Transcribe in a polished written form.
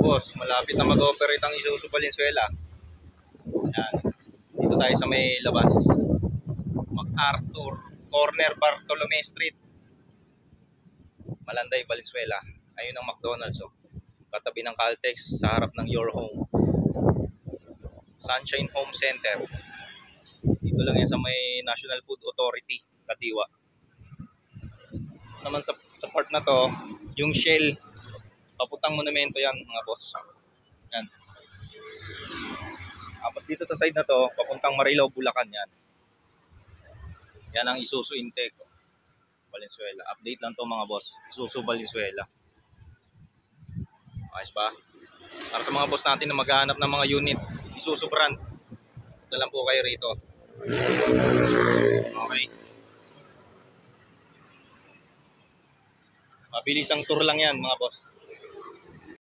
boss, malapit na mag-operate ang Isuzu Valenzuela. Yan. Dito tayo sa may labas. MacArthur, corner Bartolome Street. Malanday, Valenzuela. Ayun ang McDonald's. Oh. Katabi ng Caltex sa harap ng Your Home. Sunshine Home Center. Dito lang yan sa may National Food Authority, Kadiwa. Naman sa part na to, yung Shell, papuntang monumento yan mga boss. Yan. Tapos dito sa side na to, papuntang Marilao, Bulacan yan. Yan ang Isuzu Intake. Valenzuela. Update lang to mga boss. Isuzu Valenzuela. Ayos ba? Para sa mga boss natin na maghahanap ng mga unit, Isuzu brand, ito lang po kayo rito. Okay. Mabilis ang tour lang yan mga boss.